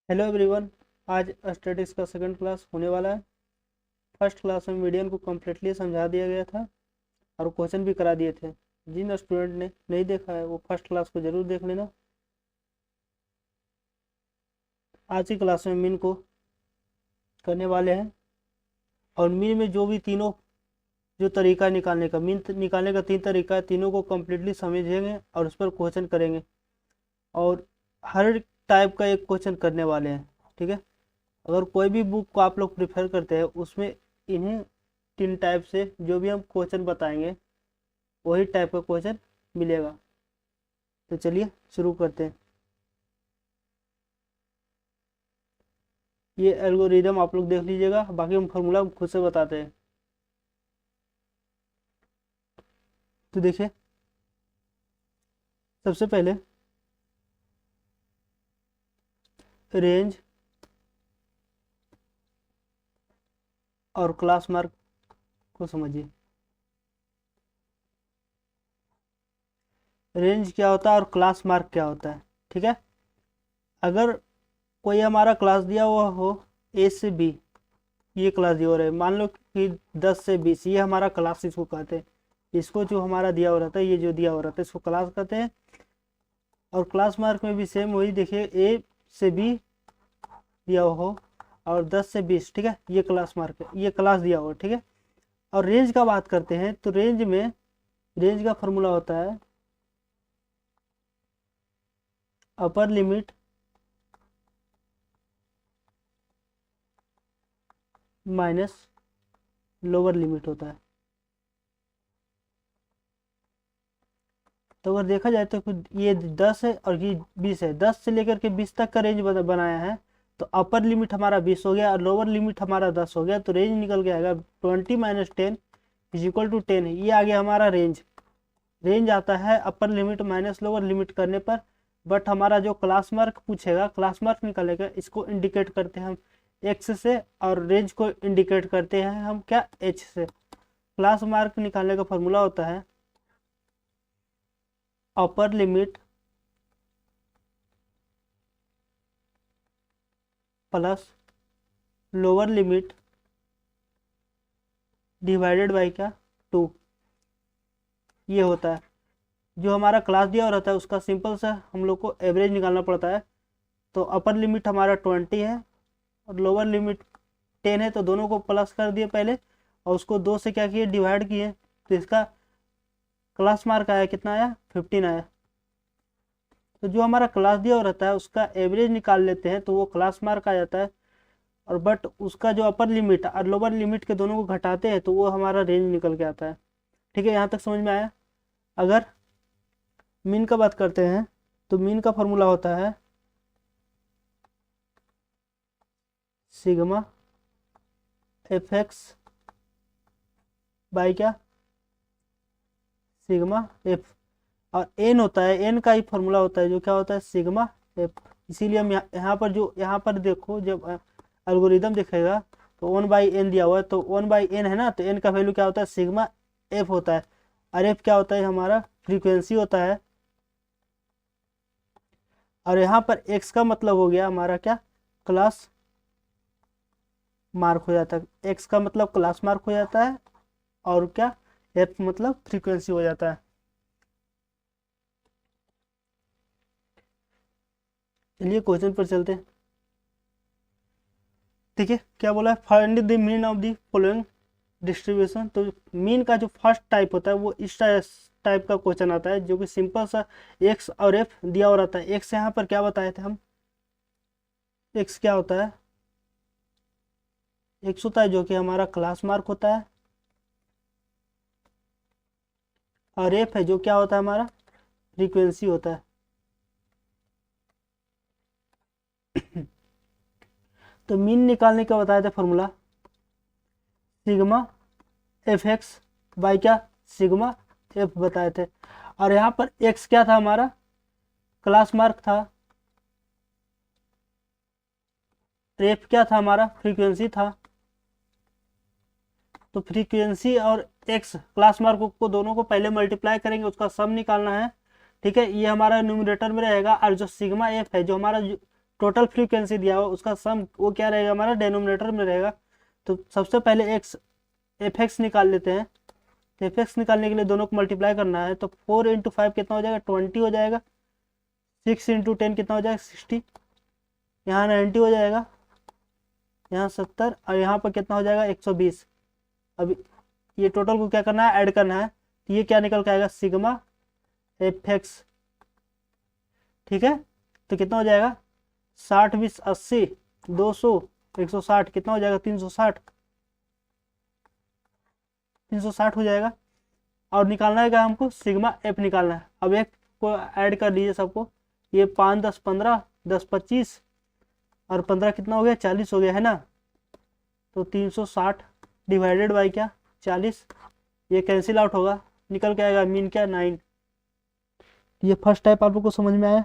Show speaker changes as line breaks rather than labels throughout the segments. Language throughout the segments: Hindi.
Hello everyone. आज स्टैटिक्स का सेकंड क्लास होने वाला है। फर्स्ट क्लास में मीडियन को कम्प्लीटली समझा दिया गया था और क्वेश्चन भी करा दिए थे। जिन स्टूडेंट ने नहीं देखा है वो फर्स्ट क्लास को ज़रूर देख लेना। आज की क्लास में मीन को करने वाले हैं और मीन में जो भी तीनों जो तरीका निकालने का मीन निकालने का तीन तरीका है, तीनों को कम्प्लीटली समझेंगे और उस पर क्वेश्चन करेंगे और हर टाइप का एक क्वेश्चन करने वाले हैं। ठीक है, अगर कोई भी बुक को आप लोग प्रिफर करते हैं उसमें इन्हीं तीन टाइप से जो भी हम क्वेश्चन बताएंगे वही टाइप का क्वेश्चन मिलेगा। तो चलिए शुरू करते हैं। ये एल्गोरिदम आप लोग देख लीजिएगा, बाकी हम फार्मूला खुद से बताते हैं। तो देखिए, सबसे पहले रेंज और क्लास मार्क को समझिए। रेंज क्या होता है और क्लास मार्क क्या होता है। ठीक है, अगर कोई हमारा क्लास दिया हुआ हो ए से बी, ये क्लास दिया हो रहा है, मान लो कि 10 से 20, ये हमारा क्लास इसको कहते हैं। इसको जो हमारा दिया हो रहता है, ये जो दिया हो रहता है इसको क्लास कहते हैं। और क्लास मार्क में भी सेम वही, देखिए ए से बी दिया हो और 10 से 20, ठीक है, ये क्लास मार्क है, ये क्लास दिया हो। ठीक है, और रेंज का बात करते हैं तो रेंज में रेंज का फॉर्मूला होता है upper limit minus lower limit होता है। तो अगर देखा जाए तो ये 10 है और ये 20 है, 10 से लेकर के 20 तक का रेंज बनाया है। तो अपर लिमिट हमारा 20 हो गया और लोअर लिमिट हमारा 10 हो गया, तो रेंज निकल के आएगा 20 माइनस 10 इज इक्वल टू 10। ये आ गया हमारा रेंज। रेंज आता है upper limit minus lower limit करने पर। बट हमारा जो क्लास मार्क पूछेगा, क्लास मार्क निकालेगा, इसको इंडिकेट करते हैं हम एक्स से और रेंज को इंडिकेट करते हैं हम क्या, एच से। क्लास मार्क निकालने का फॉर्मूला होता है upper limit plus lower limit divided by क्या, 2। ये होता है जो हमारा क्लास दिया रहता है, उसका सिंपल सा हम लोग को एवरेज निकालना पड़ता है। तो अपर लिमिट हमारा 20 है और लोअर लिमिट 10 है, तो दोनों को प्लस कर दिए पहले और उसको 2 से क्या किए, डिवाइड किए। तो इसका क्लास मार्क आया, कितना आया, 15 आया। तो जो हमारा क्लास दिया रहता है उसका एवरेज निकाल लेते हैं तो वो क्लास मार्क आ जाता है। और बट उसका जो अपर लिमिट और लोअर लिमिट के दोनों को घटाते हैं तो वो हमारा रेंज निकल के आता है। ठीक है, यहाँ तक समझ में आया। अगर मीन का बात करते हैं तो मीन का फॉर्मूला होता है सिग्मा एफ एक्स बाई क्या, सिग्मा एफ। और एन होता है, एन का ही फॉर्मूला होता है जो क्या होता है, सिग्मा एफ। इसीलिए हम यहाँ पर जो यहाँ पर देखो, जब एल्गोरिदम दिखेगा तो 1/n दिया हुआ है, तो 1/n है ना, तो n का वैल्यू क्या होता है, सिग्मा एफ होता है। और एफ क्या होता है, हमारा फ्रीक्वेंसी होता है। और यहाँ पर x का मतलब हो गया हमारा क्या, क्लास मार्क हो जाता है। x का मतलब क्लास मार्क हो जाता है और क्या, f मतलब फ्रीक्वेंसी हो जाता है। चलिए क्वेश्चन पर चलते हैं। ठीक है, क्या बोला है, find the mean of the following distribution. तो मीन का जो फर्स्ट टाइप होता है वो इस टाइप का क्वेश्चन आता है जो कि सिंपल सा एक्स और एफ दिया हुआ रहता है। एक्स यहाँ पर क्या बताए थे हम, एक्स क्या होता है, एक्स होता है जो कि हमारा क्लास मार्क होता है। और एफ है जो क्या होता है, हमारा फ्रीक्वेंसी होता है। तो मीन निकालने का बताया था formula sigma F x by क्या, सिग्मा एफ बताए थे। और यहाँ पर एक्स क्या था, हमारा क्लास मार्क था। एफ क्या था, हमारा फ्रीक्वेंसी था। तो फ्रीक्वेंसी और एक्स क्लास मार्क को दोनों को पहले मल्टीप्लाई करेंगे, उसका सम निकालना है। ठीक है, ये हमारा न्यूमरेटर में रहेगा। और जो सिग्मा एफ है जो हमारा टोटल फ्रीक्वेंसी दिया हुआ उसका सम वो क्या रहेगा हमारा डेनोमिनेटर में रहेगा। तो सबसे पहले एक्स एफ एक्स निकाल लेते हैं। एफ एक्स निकालने के लिए दोनों को मल्टीप्लाई करना है, तो 4 × 5 कितना हो जाएगा 20 हो जाएगा। 6 × 10 कितना हो जाएगा 60। यहाँ 90 हो जाएगा, यहाँ 70 और यहाँ पर कितना हो जाएगा 120। अब ये टोटल को क्या करना है ऐड करना है, तो ये क्या निकल के आएगा सिग्मा एफ एक्स। ठीक है, तो कितना हो जाएगा 60 × 20 80 200 160 कितना हो जाएगा 360 360 हो जाएगा। और निकालना है क्या हमको सिग्मा एफ निकालना है। अब एक को ऐड कर लीजिए सबको, ये 5 10 15 10 25 और 15 कितना हो गया 40 हो गया है ना। तो 360 डिवाइडेड बाई क्या 40, ये कैंसिल आउट होगा, निकल के आएगा मीन क्या 9। ये फर्स्ट टाइप आप लोग को समझ में आया।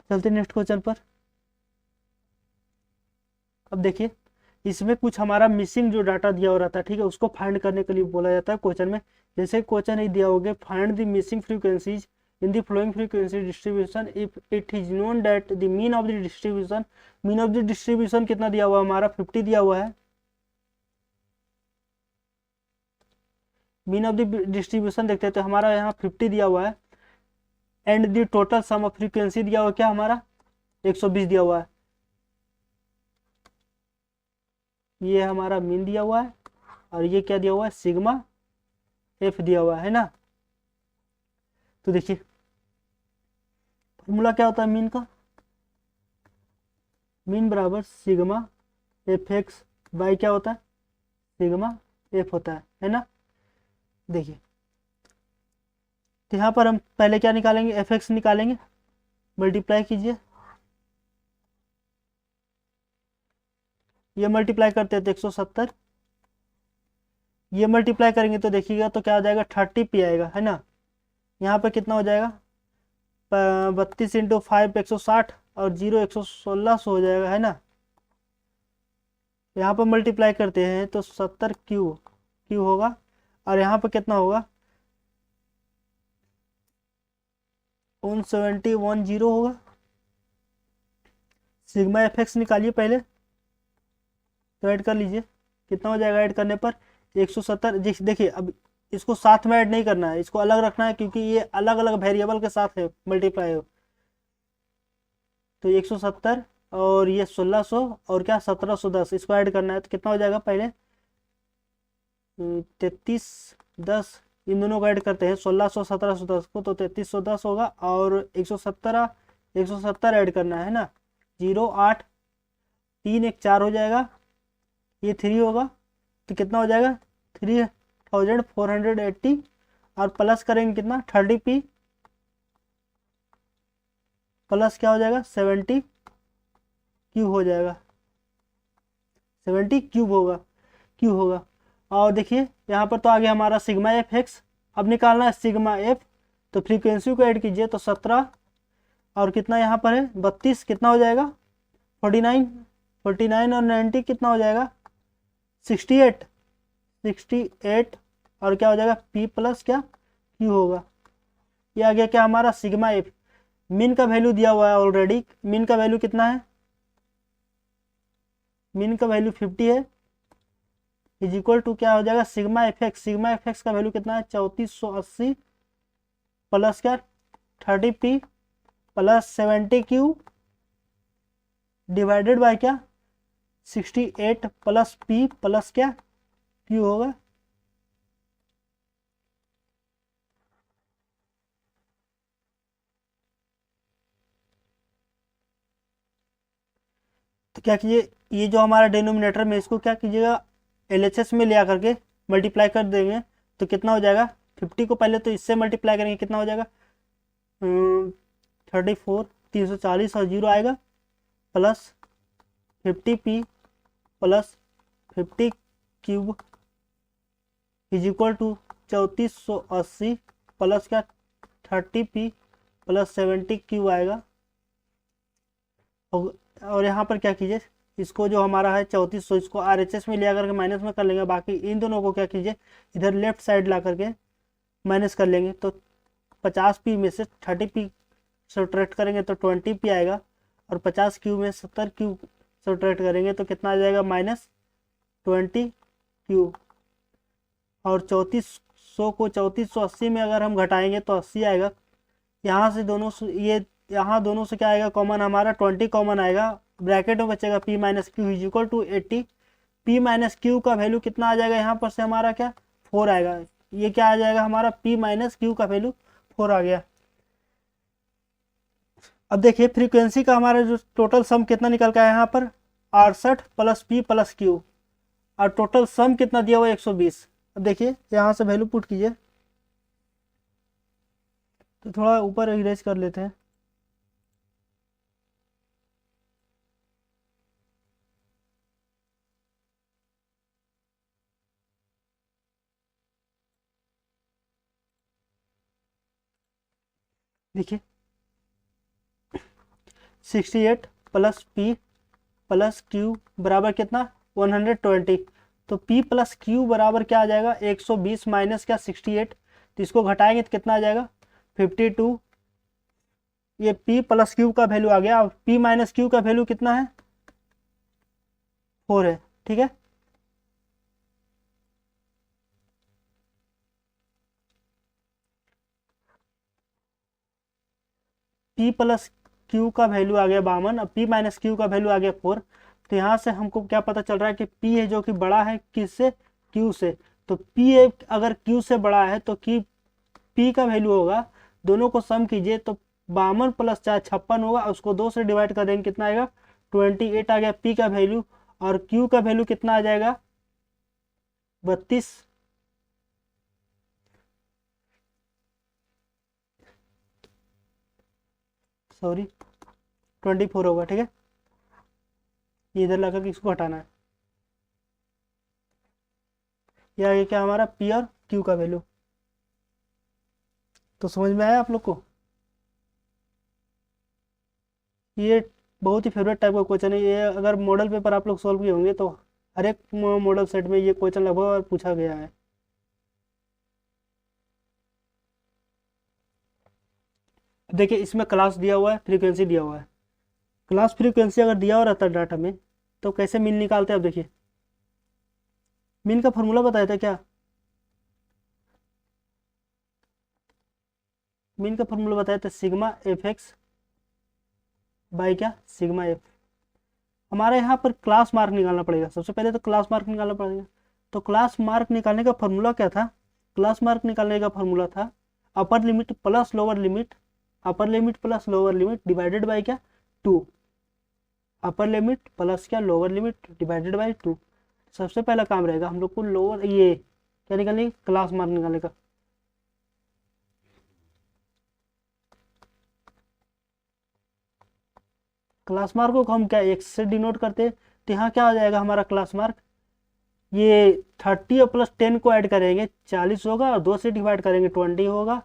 चलते नेक्स्ट क्वेश्चन पर। अब देखिए इसमें कुछ हमारा मिसिंग जो डाटा दिया हो रहता है, ठीक है, उसको फाइंड करने के लिए बोला जाता है क्वेश्चन में। जैसे क्वेश्चन ही दिया होगा find the missing frequencies in the flowing frequency distribution if it is known that the mean of the distribution. Mean of the distribution कितना दिया हुआ हमारा 50 दिया हुआ है। मीन ऑफ द डिस्ट्रीब्यूशन देखते हैं तो हमारा यहाँ 50 दिया हुआ है। And the total sum of frequency दिया हुआ क्या हमारा 120 दिया हुआ है। ये हमारा मीन दिया हुआ है और ये क्या दिया हुआ है सिग्मा एफ दिया हुआ है ना। तो देखिए फॉर्मूला क्या होता है मीन का, मीन बराबर सिग्मा एफ एक्स बाई क्या होता है सिग्मा एफ होता है ना। देखिए तो यहाँ पर हम पहले क्या निकालेंगे एफ एक्स निकालेंगे, मल्टीप्लाई कीजिए, ये मल्टीप्लाई करते हैं तो 170, ये मल्टीप्लाई करेंगे तो देखिएगा तो क्या हो जाएगा 30p आएगा है ना। यहाँ पे कितना हो जाएगा 32 × 5 160 और 0 116 हो जाएगा है ना। यहाँ पर मल्टीप्लाई करते हैं तो 70 क्यू होगा और यहाँ पर कितना होगा 170 होगा। सिग्मा एफ एक्स निकालिए पहले, तो ऐड कर लीजिए कितना हो जाएगा ऐड करने पर 170। देखिए अब इसको साथ में ऐड नहीं करना है, इसको अलग रखना है क्योंकि ये अलग अलग वेरिएबल के साथ है मल्टीप्लाई हो। तो 170 और ये 1600 और क्या 1710 इसको ऐड करना है तो कितना हो जाएगा पहले 33 10 इन दोनों को ऐड करते हैं 1600 1710 को तो 3310 होगा और 170 ऐड करना है ना 0 8 3 1 4 हो जाएगा, ये 3 होगा तो कितना हो जाएगा 3480 और प्लस करेंगे कितना 30p प्लस क्या हो जाएगा 70 क्यूब हो जाएगा 70 क्यूब होगा। और देखिए यहाँ पर तो आ गया हमारा सिग्मा एफ एक्स। अब निकालना है सिग्मा एफ, तो फ्रीक्वेंसी को ऐड कीजिए तो 17 और कितना यहाँ पर है 32 कितना हो जाएगा 49 और 90 कितना हो जाएगा 68 और क्या हो जाएगा p प्लस क्या q होगा। ये आ गया क्या हमारा सिग्मा एफ। मीन का वैल्यू दिया हुआ है ऑलरेडी, मीन का वैल्यू कितना है मीन का वैल्यू 50 है इज इक्वल टू क्या हो जाएगा sigma F x. Sigma F x का वैल्यू कितना है 3480 प्लस क्या 30p plus 70q divided by क्या 68 प्लस p प्लस क्या q होगा। तो क्या कीजिए ये जो हमारा डिनोमिनेटर में इसको क्या कीजिएगा LHS में ले आकर के मल्टीप्लाई कर देंगे तो कितना हो जाएगा 50 को पहले तो इससे मल्टीप्लाई करेंगे कितना हो जाएगा 34 340 और 0 आएगा plus 50p plus 50 cube is equal to 3480 plus क्या 30p प्लस 70 क्यूब आएगा। और यहाँ पर क्या कीजिए इसको जो हमारा है 3400 इसको RHS में ले आकर के माइनस में कर लेंगे, बाकी इन दोनों को क्या कीजिए इधर लेफ्ट साइड ला करके माइनस कर लेंगे तो 50p में से 30p सब्ट्रैक्ट करेंगे तो 20p आएगा और 50 क्यू में 70 क्यू सब्ट्रैक्ट करेंगे तो कितना आ जाएगा, -20 क्यू। और 3400 को 3480 में अगर हम घटाएंगे तो 80 आएगा। यहाँ से दोनों से ये यहाँ दोनों से क्या आएगा कॉमन, हमारा 20 कॉमन आएगा। ब्रैकेट में बचेगा P minus Q is equal to 80। P minus Q का वैल्यू कितना आ जाएगा, यहाँ पर से हमारा क्या 4 आएगा। ये क्या आ जाएगा हमारा, P माइनस क्यू का वैल्यू 4 आ गया। अब देखिए फ्रीक्वेंसी का हमारा जो टोटल सम कितना निकल का है यहाँ पर 68 प्लस P प्लस Q, और टोटल सम कितना दिया हुआ है 120। अब देखिए यहाँ से वैल्यू पुट कीजिए, तो थोड़ा ऊपर इरेज कर लेते हैं। देखिए 68 प्लस P प्लस Q बराबर कितना 120। तो P प्लस Q बराबर क्या आ जाएगा 120 माइनस क्या 68, तो इसको घटाएंगे तो कितना आ जाएगा 52। ये P प्लस Q का वैल्यू आ गया। अब P माइनस Q का वैल्यू कितना है 4 है, ठीक है। P प्लस Q का वैल्यू आ गया 52, अब P माइनस Q का वैल्यू आ गया 4। तो यहाँ से हमको क्या पता चल रहा है कि P है जो कि बड़ा है किससे, Q से। तो P अगर Q से बड़ा है तो P का वैल्यू होगा, दोनों को सम कीजिए तो 52 प्लस 4 56 होगा, उसको 2 से डिवाइड कर देंगे कितना आएगा 28 आ गया P का वैल्यू। और Q का वैल्यू कितना आ जाएगा 32, सॉरी 24 होगा, ठीक है। ये इधर लगा कि इसको हटाना है। ये आगे क्या हमारा P और Q का वैल्यू। तो समझ में आया आप लोग को, ये बहुत ही फेवरेट टाइप का क्वेश्चन है। ये अगर मॉडल पेपर आप लोग सॉल्व किए होंगे तो हर एक मॉडल सेट में ये क्वेश्चन लगभग पूछा गया है। देखिए इसमें क्लास दिया हुआ है, फ्रीक्वेंसी दिया हुआ है। क्लास फ्रीक्वेंसी अगर दिया हुआ रहता है डाटा में तो कैसे मीन निकालते हैं। अब देखिए मीन का फॉर्मूला बताया था क्या, मीन का फॉर्मूला बताया था सिग्मा एफ एक्स बाई क्या सिग्मा एफ। हमारे यहाँ पर क्लास मार्क निकालना पड़ेगा, सबसे पहले तो क्लास मार्क निकालना पड़ेगा। तो क्लास मार्क निकालने का फॉर्मूला क्या था, क्लास मार्क निकालने का फॉर्मूला था upper limit plus lower limit, upper limit plus lower limit divided by क्या 2, अपर लिमिट प्लस क्या लोअर लिमिट डिवाइडेड बाई 2। सबसे पहला काम रहेगा हम लोग को लोअर ये क्या निकालने क्लास मार्क निकालने का। क्लास मार्क को हम क्या एक्स से डिनोट करते हैं, तो यहाँ क्या आ जाएगा हमारा क्लास मार्क, ये 30 और प्लस 10 को ऐड करेंगे 40 होगा, और 2 से डिवाइड करेंगे 20 होगा,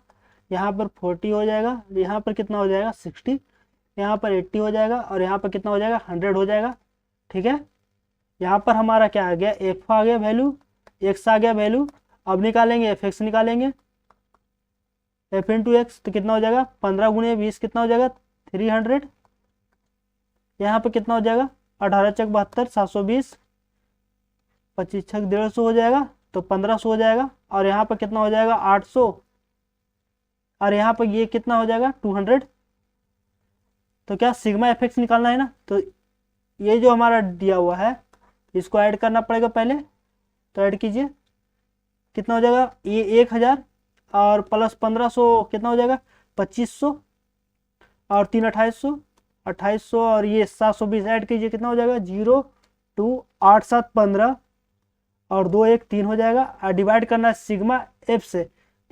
यहाँ पर 40 हो जाएगा, यहाँ पर कितना हो जाएगा 60, यहाँ पर 80 हो जाएगा, और यहाँ पर कितना हो जाएगा 100 हो जाएगा, ठीक है। यहाँ पर हमारा क्या आ गया एफ आ गया वैल्यू, एक्स आ गया वैल्यू। अब निकालेंगे एफ एक्स निकालेंगे, एफ इंटू एक्स तो कितना हो जाएगा 15 गुणे 20 कितना हो जाएगा 300। यहाँ पर कितना हो जाएगा 18 चक 72 720, 25 छक 150 हो जाएगा, तो 1500 हो जाएगा। और यहाँ पर कितना हो जाएगा 800, और यहाँ पर ये कितना हो जाएगा 200। तो क्या सिग्मा एफ एक्स निकालना है ना, तो ये जो हमारा दिया हुआ है इसको ऐड करना पड़ेगा पहले। तो ऐड कीजिए कितना हो जाएगा ये 1000 और प्लस 1500 कितना हो जाएगा 2500, और 3 2800, 2800 और ये 720 ऐड कीजिए कितना हो जाएगा 0 2 8 7 15 और 2 1 3 हो जाएगा। और डिवाइड करना है सिग्मा एफ से,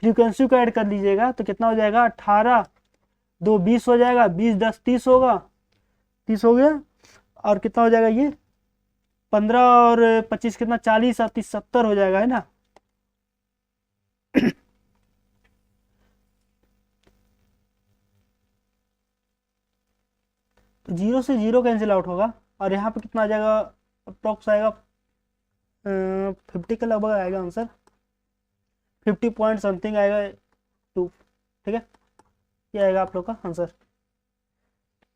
फ्रीक्वेंसी को ऐड कर लीजिएगा तो कितना हो जाएगा 18 2 20 हो जाएगा, 20 10 30 होगा, 30 हो गया। और कितना हो जाएगा ये 15 और 25 कितना 40 और 30 70 हो जाएगा, है ना। तो 0 से 0 कैंसिल आउट होगा, और यहाँ पे कितना आ जाएगा अप्रोक्स आएगा 50 के लगभग आएगा आंसर, 50 पॉइंट समथिंग आएगा 2, ठीक है। ये आएगा आप लोग का आंसर।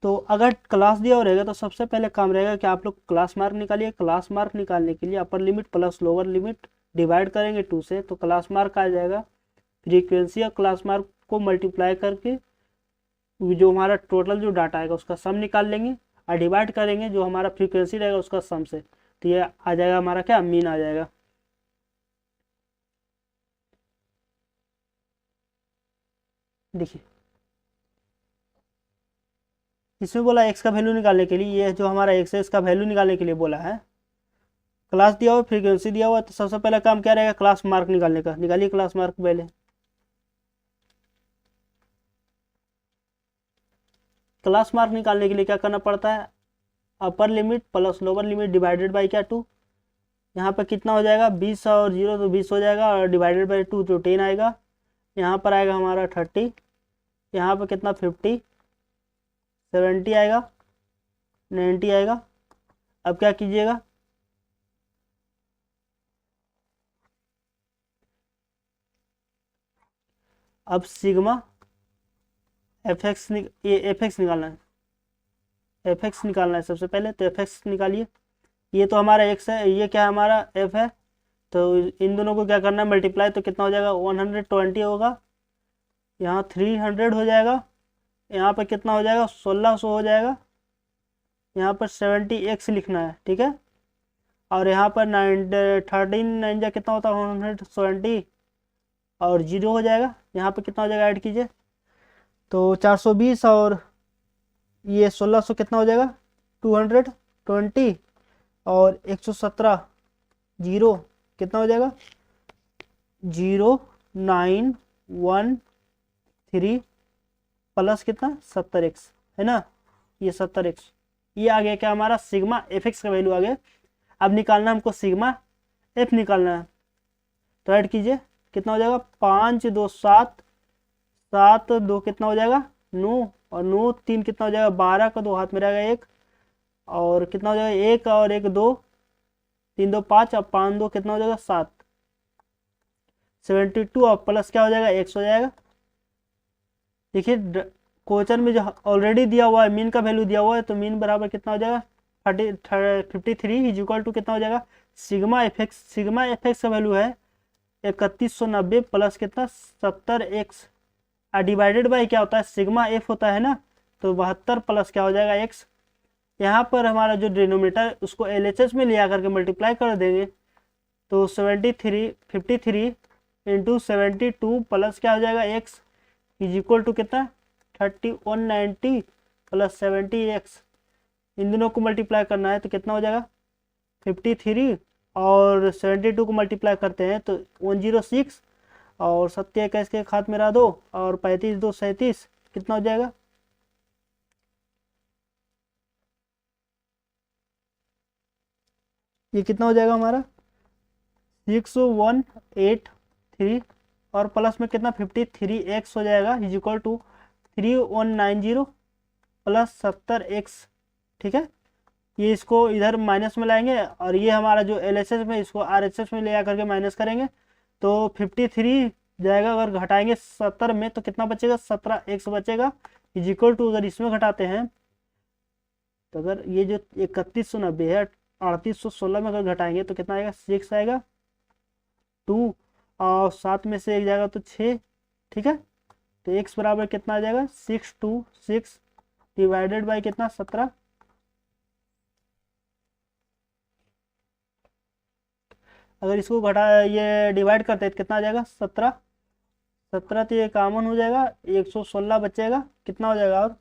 तो अगर क्लास दिया हो रहेगा तो सबसे पहले काम रहेगा कि आप लोग क्लास मार्क निकालिए। क्लास मार्क निकालने के लिए upper limit plus lower limit divide करेंगे 2 से, तो क्लास मार्क आ जाएगा। फ्रीक्वेंसी और क्लास मार्क को मल्टीप्लाई करके जो हमारा टोटल जो डाटा आएगा उसका सम निकाल लेंगे और डिवाइड करेंगे जो हमारा फ्रीक्वेंसी रहेगा उसका सम से, तो ये आ जाएगा हमारा क्या, मीन आ जाएगा। देखिए इसमें बोला एक्स का वैल्यू निकालने के लिए, ये जो हमारा एक्स है इसका वैल्यू निकालने के लिए बोला है। क्लास दिया हुआ फ्रीक्वेंसी दिया हुआ, तो सबसे पहला काम क्या रहेगा, क्लास मार्क निकालने का। निकालिए क्लास मार्क पहले। क्लास मार्क निकालने के लिए क्या करना पड़ता है, upper limit plus lower limit divided by क्या 2। यहाँ पर कितना हो जाएगा, 20 और 0 तो 20 हो जाएगा, और डिवाइडेड बाई 2 तो 10 आएगा। यहाँ पर आएगा हमारा 30, यहाँ पर कितना 50, 70 आएगा, 90 आएगा। अब क्या कीजिएगा, अब सिग्मा एफ एक्स ये एफ एक्स निकालना है, एफ एक्स निकालना है सबसे पहले। तो एफ एक्स निकालिए। ये तो हमारा एक्स है, ये क्या है हमारा एफ है। तो इन दोनों को क्या करना है, मल्टीप्लाई। तो कितना हो जाएगा, 120 होगा, यहाँ 300 हो जाएगा, यहाँ पर कितना हो जाएगा 1600 हो जाएगा, यहाँ पर 70x लिखना है, ठीक है। और यहाँ पर 13 जा कितना होता है 170, और 0 हो जाएगा। यहाँ पर कितना हो जाएगा, ऐड कीजिए। तो 420 और ये 1600 कितना हो जाएगा 220, और 117 जीरो कितना हो जाएगा 0913 प्लस कितना 70x है ना, ये 70x। ये आ गया क्या हमारा सिग्मा एफ एक्स का वैल्यू आ गया। अब निकालना हमको सिग्मा एफ निकालना है। तो ऐड कीजिए, कितना हो जाएगा 5 2 7, 7 2 कितना हो जाएगा 9, और 9 3 कितना हो जाएगा 12 का 2 हाथ में रहेगा 1, और कितना हो जाएगा 1 और 1 2, 3 2 5, और 5 2 कितना हो जाएगा 7, 72, और प्लस क्या हो जाएगा x हो जाएगा। देखिए क्वेश्चन में जो ऑलरेडी दिया हुआ है मीन का वैल्यू दिया हुआ है, तो मीन बराबर कितना हो जाएगा 53 इज इक्वल टू कितना हो जाएगा sigma F x. Sigma F x का वैल्यू है 3190 प्लस कितना 70x, और डिवाइडेड बाई क्या होता है सिग्मा एफ होता है ना, तो 72 प्लस क्या हो जाएगा एक्स। यहाँ पर हमारा जो डिनोमिनेटर उसको LHS में ले आकर के मल्टीप्लाई कर देंगे, तो 53 इंटू 72 प्लस क्या हो जाएगा एक्स इज इक्वल टू कितना 3190 प्लस 70x। इन दोनों को मल्टीप्लाई करना है तो कितना हो जाएगा 53 और 72 को मल्टीप्लाई करते हैं तो 106, और 70 के हाथ में रहा 2, और 35 2 37 कितना हो जाएगा ये कितना हो जाएगा हमारा 6183, और प्लस में कितना 53x हो जाएगा is equal to 3190 plus 70x, ठीक है। ये इसको इधर माइनस में लाएंगे, और ये हमारा जो LHS में इसको RHS में ले आकर के माइनस करेंगे, तो 53 जाएगा। अगर घटाएंगे 70 में तो कितना बचेगा 17x बचेगा इज इक्वल टू, अगर इसमें घटाते हैं तो अगर ये जो 3190 है 3816 में अगर घटाएंगे तो कितना आएगा 6 आएगा 2, और 7 में से 1 जाएगा तो 6, ठीक है। तो x बराबर कितना आ जाएगा 626 डिवाइडेड बाई कितना 17। अगर इसको घटा ये डिवाइड करते हैं तो कितना आ जाएगा 17, 17 तो ये कॉमन हो जाएगा 116 बचेगा, कितना हो जाएगा और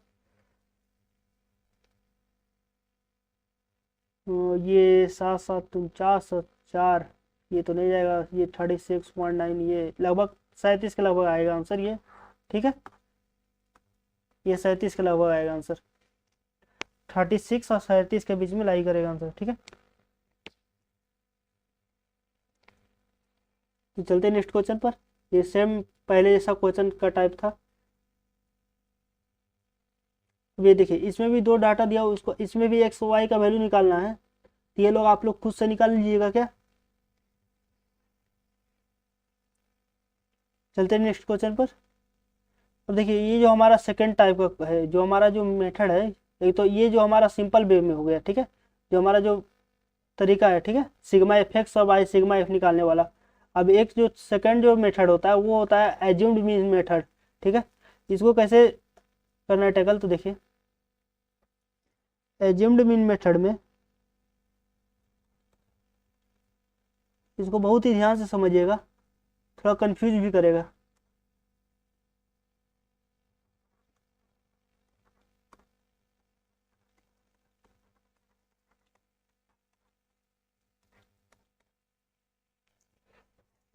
ये 7 7 49 4, ये तो नहीं जाएगा, ये 36.9, ये लगभग 37 के लगभग आएगा आंसर ये, ठीक है। ये 37 के लगभग आएगा आंसर, 36 और 37 के बीच में लाई करेगा आंसर, ठीक है। तो चलते नेक्स्ट क्वेश्चन पर। ये सेम पहले जैसा क्वेश्चन का टाइप था। ये देखिए इसमें भी 2 डाटा दिया, उसको इसमें भी एक्स वाई का वैल्यू निकालना है, तो ये लोग आप लोग खुद से निकाल लीजिएगा क्या। चलते नेक्स्ट क्वेश्चन पर। अब देखिए ये जो हमारा सेकेंड टाइप का है, जो हमारा जो मेथड है एक तो ये जो हमारा सिंपल वे में हो गया, ठीक है, जो हमारा जो तरीका है, ठीक है, सिग्मा एफ एक्स और बाई सिग्मा एफ निकालने वाला। अब एक जो सेकंड जो मेथड होता है वो होता है एज्यूम्ड मीन मेथड, ठीक है। इसको कैसे करना है टैकल, तो देखिए एज्यूम्ड मीन मेथड में इसको बहुत ही ध्यान से समझिएगा, थोड़ा कंफ्यूज भी करेगा।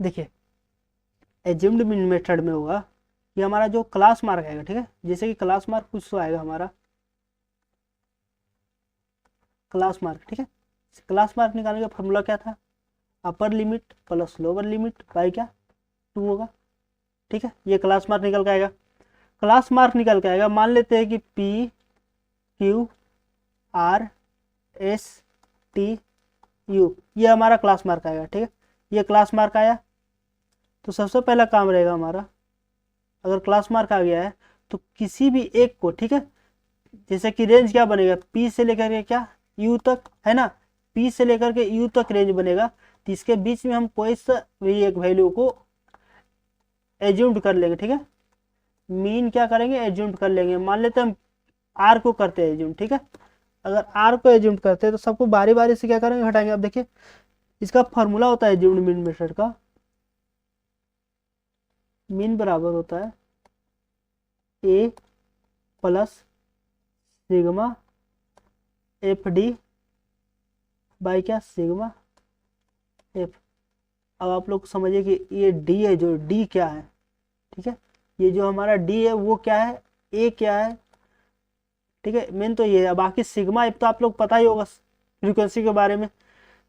देखिए एज्यूम्ड मीन मेथड में होगा कि हमारा जो क्लास मार्क आएगा, ठीक है, जैसे कि क्लास मार्क कुछ तो आएगा हमारा क्लास मार्क, ठीक है। क्लास मार्क निकालने का फॉर्मूला क्या था, upper limit plus lower limit by क्या 2 होगा, ठीक है। ये क्लास मार्क निकल के आएगा। क्लास मार्क निकल के आएगा, मान लेते हैं कि P Q R S T U, ये हमारा क्लास मार्क आएगा, ठीक है। ये क्लास मार्क आया तो सबसे पहला काम रहेगा हमारा, अगर क्लास मार्क आ गया है तो किसी भी एक को, ठीक है, जैसे कि रेंज क्या बनेगा, पी से लेकर के क्या यू तक, है ना, पी से लेकर के यू तक रेंज बनेगा, तो इसके बीच में हम कोई सा भी एक वैल्यू को एज्यूम्ड कर लेंगे, ठीक है। मीन क्या करेंगे, एज्यूम्ड कर लेंगे। मान लेते हैं हम आर को करते हैं एज्यूम, ठीक है। अगर आर को एज्यूम करते हैं तो सबको बारी बारी से क्या करेंगे, हटाएंगे। अब देखिए इसका फॉर्मूला होता है एज्यूम्ड मीन मेथड का, मीन बराबर होता है A plus sigma F D by क्या सिग्मा एफ। अब आप लोग समझिए कि ये डी है, जो डी क्या है, ठीक है, ये जो हमारा डी है वो क्या है, ए क्या है, ठीक है, मेन तो ये है। बाकी सिग्मा एफ तो आप लोग पता ही होगा फ्रीक्वेंसी के बारे में।